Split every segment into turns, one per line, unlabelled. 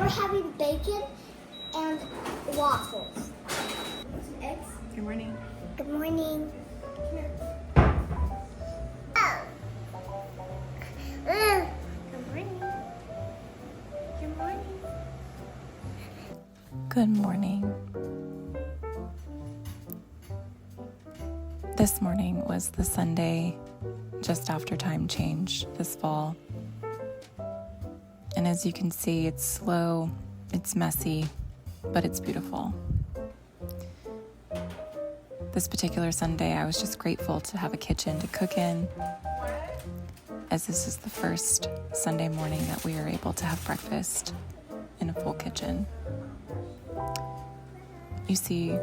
we're having bacon and waffles. Eggs.
Good morning.
Good morning. Good morning. Good morning.
Good morning. This morning was the Sunday just after time change this fall. And as you can see, it's slow, it's messy, but it's beautiful. This particular Sunday, I was just grateful to have a kitchen to cook in, as this is the first Sunday morning that we are able to have breakfast in a full kitchen. You see,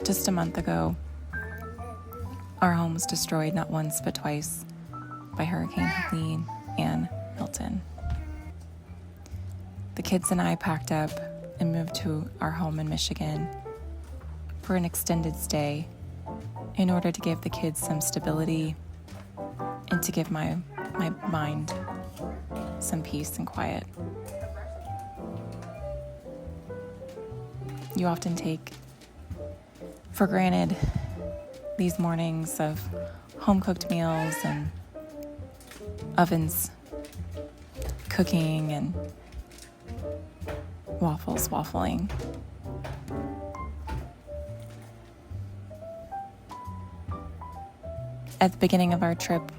just a month ago, our home was destroyed not once but twice by Hurricane Helene and Milton. The kids and I packed up and moved to our home in Michigan for an extended stay in order to give the kids some stability and to give my mind some peace and quiet. You often take for granted these mornings of home-cooked meals and ovens cooking and waffles waffling. At the beginning of our trip,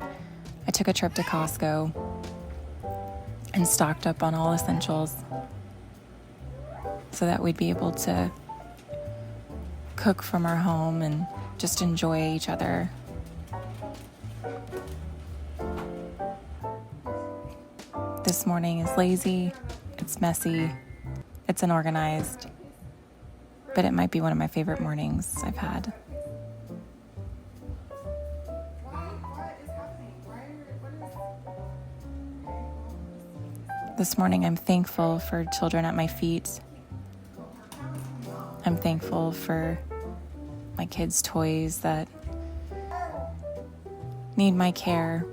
I took a trip to Costco and stocked up on all essentials so that we'd be able to cook from our home and just enjoy each other. This morning is lazy, it's messy, it's unorganized, but it might be one of my favorite mornings I've had. This morning I'm thankful for children at my feet. I'm thankful for my kids' toys that need my care.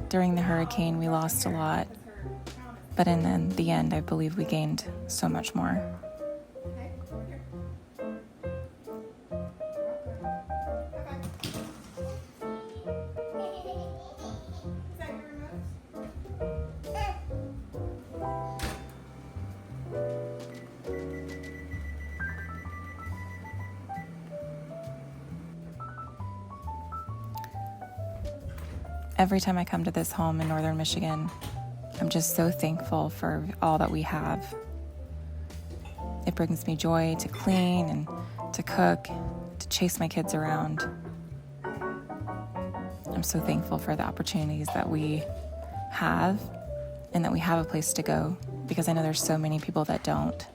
During the hurricane, we lost a lot, but in the end, I believe we gained so much more. Every time I come to this home in northern Michigan, I'm just so thankful for all that we have. It brings me joy to clean and to cook, to chase my kids around. I'm so thankful for the opportunities that we have and that we have a place to go, because I know there's so many people that don't.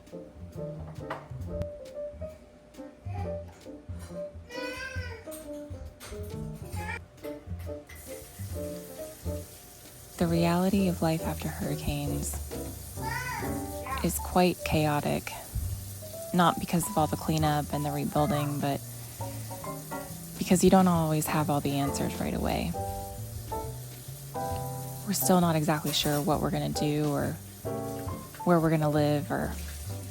The reality of life after hurricanes is quite chaotic, not because of all the cleanup and the rebuilding, but because you don't always have all the answers right away. We're still not exactly sure what we're going to do or where we're going to live or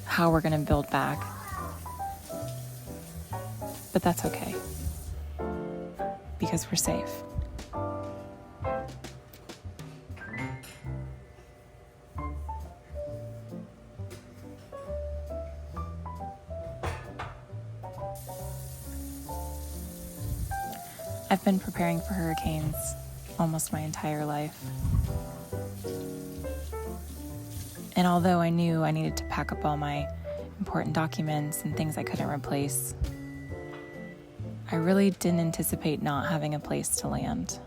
how we're going to build back. But that's okay, because we're safe. I've been preparing for hurricanes almost my entire life. And although I knew I needed to pack up all my important documents and things I couldn't replace, I really didn't anticipate not having a place to land.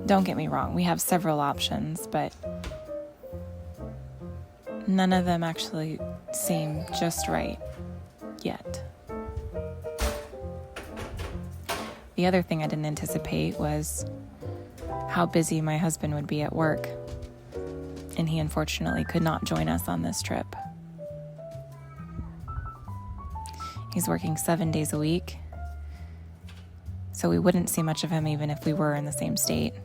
Don't get me wrong, we have several options, but none of them actually seem just right yet. The other thing I didn't anticipate was how busy my husband would be at work, and he unfortunately could not join us on this trip. He's working 7 days a week, so we wouldn't see much of him even if we were in the same state.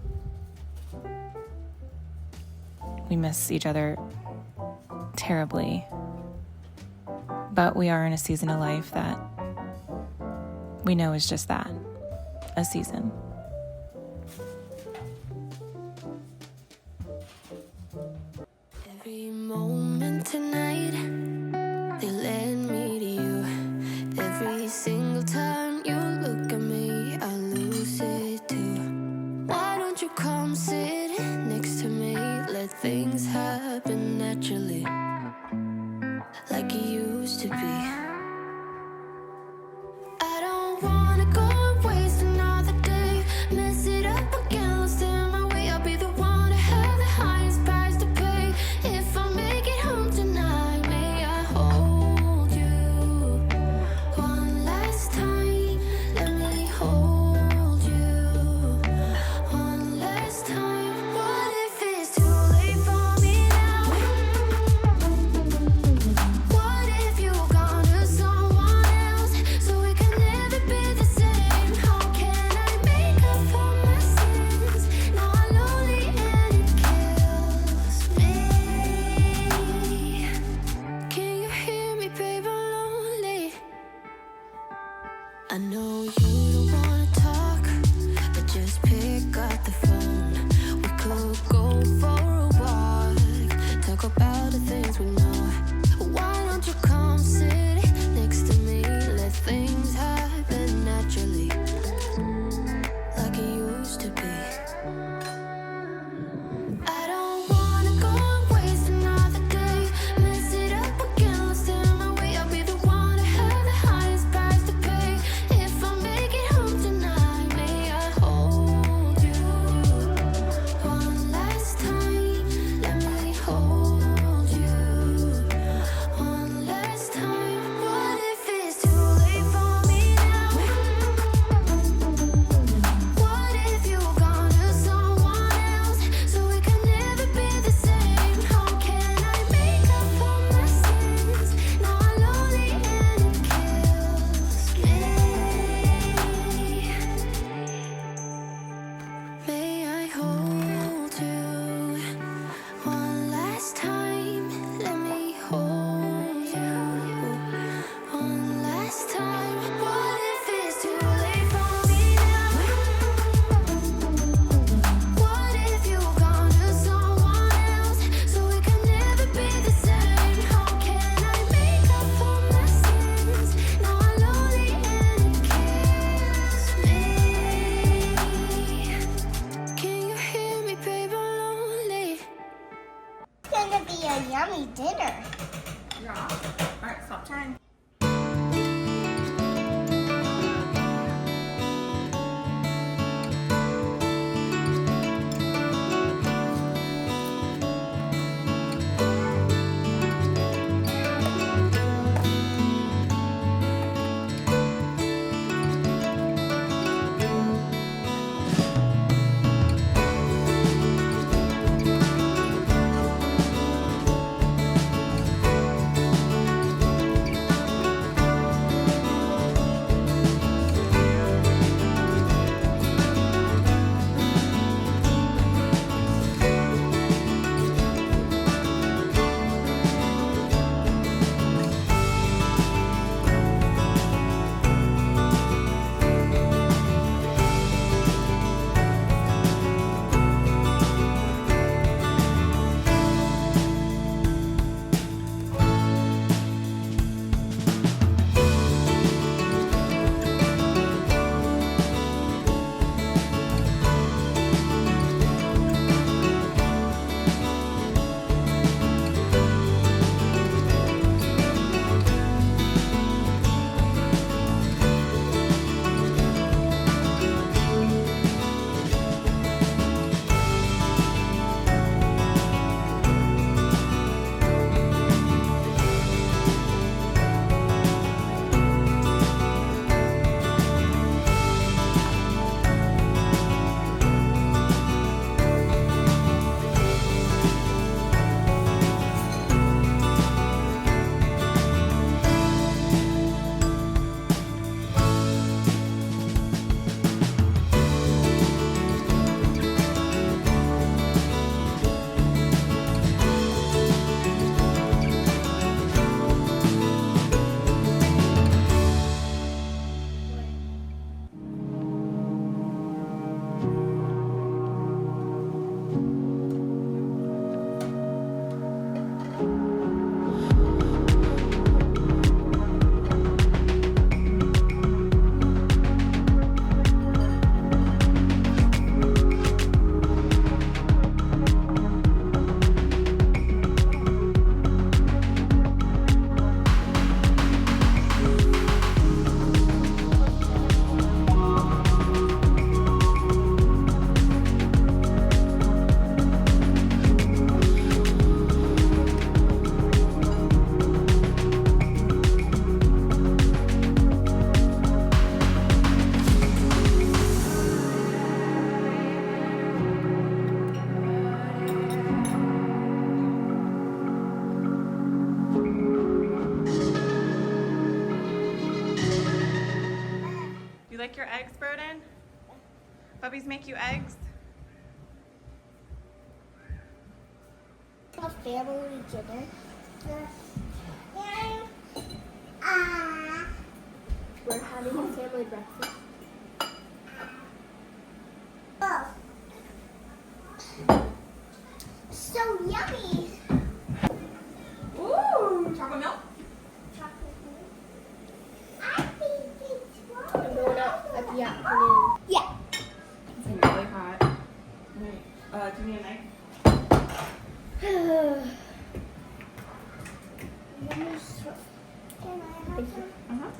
We miss each other terribly. But we are in a season of life that we know is just that, a season.
Every moment tonight, they led me to you. Every single time you look at me, I lose it too. Why don't you come sit next to me? Let things happen naturally, like it used to be. I don't wanna go and waste another day, mess it up again, lost in my way. I'll be the one to have the highest price to pay. If I make it home tonight, may I hold you one last time? Let me hold you one last time. What if it's too late for me now? What if you're gone to someone else, so we can never be the same? How can I make up for my sins? Now I'm lonely and it kills me. Can you hear me, babe? I'm lonely. I know you don't wanna talk, but just pick up the phone. We could go for a walk, talk about the things we know. Why don't you come sit next to me? Let things happen naturally, like it used to be. I don't wanna go and waste another day, mess it up again, lost in my way. I'll be the one to have the highest price to pay. If I make it home tonight, may I hold you one last time? Let me hold you one last time. What if it's too late for me now? What if you're gone to someone else, so we can never be the same? How can I make up for my sins? Now I'm lonely and it kills me. May I hold you one last time? Let me hold you one last time. What if it's too late for me now? What if you're gone to someone else, so we can never be the same? How can I make up for my sins? Now I'm lonely and it kills me. Can you hear me, babe? I'm lonely.
It's gonna be a yummy dinner.
Yeah. All right, stop time. Toby's make you eggs?
A family dinner.
We're having a family breakfast.
Oh. So yummy.
Ooh, chocolate milk?
I think it's
I'm
wrong.
going out at the afternoon.
Yeah.
It's gonna be really hot. Wait, do you need a knife?
Can I have some?
Uh-huh.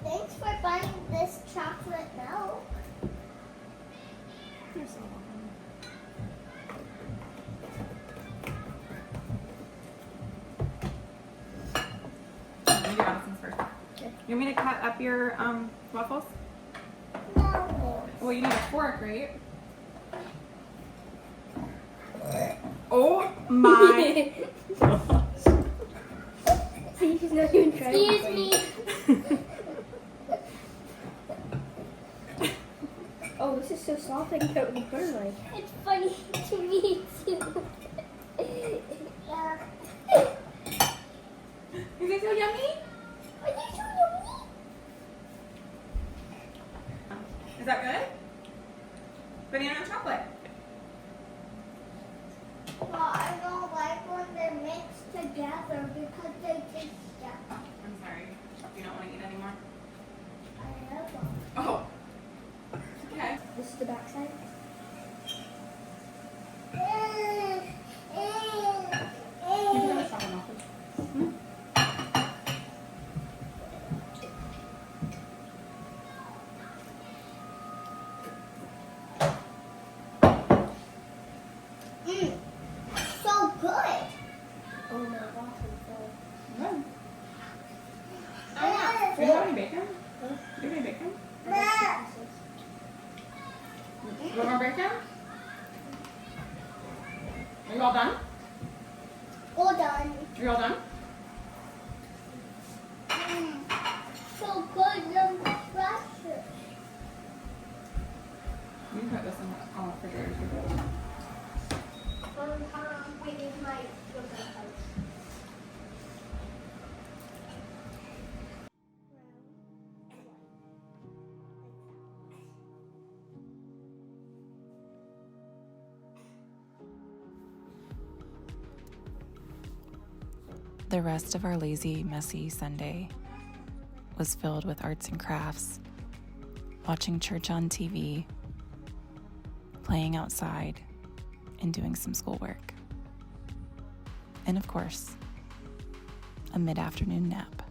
Thanks for buying this chocolate milk.
You're so welcome. Let me do Addison's first.
Okay.
You want me to cut up your waffles?
No.
Well, you need a fork, right? Oh my!
See, he's not even trying.
Excuse me.
Oh, this is so soft. I can cut it with a butter knife.
It's funny to me too. Yeah.
Is it so yummy?
Are you so yummy?
Is that good? Banana and chocolate.
Well, I don't like when they're mixed together because they taste together.
I'm sorry. You don't want to eat anymore?
I love them.
Oh. Okay.
This is the backside.
You can have a chocolate waffle.
So good.
Oh my waffle full.
Good. Do you have any bacon?
Huh?
Do you have any bacon?
Meh.
You want more bacon? Are you all done?
All done.
Are you all done?
So good, no pressure.
You can put this in the refrigerator too.
Wait, is my
The rest of our lazy, messy Sunday was filled with arts and crafts, watching church on TV, playing outside, and doing some schoolwork. And of course, a mid-afternoon nap.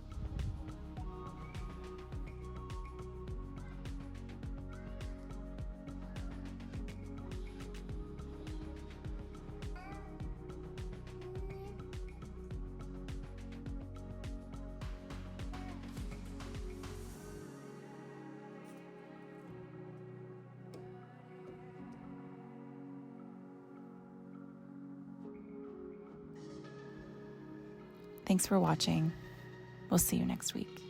Thanks for watching. We'll see you next week.